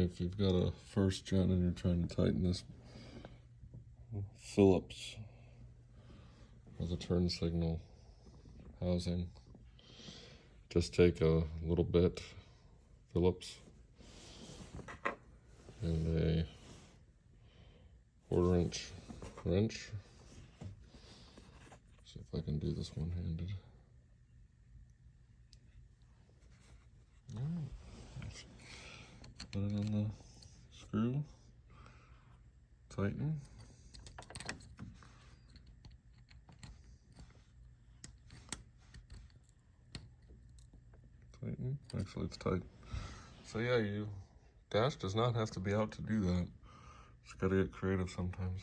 Okay, if you've got a first gen and you're trying to tighten this Phillips or the turn signal housing, just take a little bit Phillips and a 1/4 inch wrench. See if I can do this one-handed. Put it on the screw, tighten. Tighten. Actually, it's tight. So yeah, dash does not have to be out to do that. Just gotta get creative sometimes.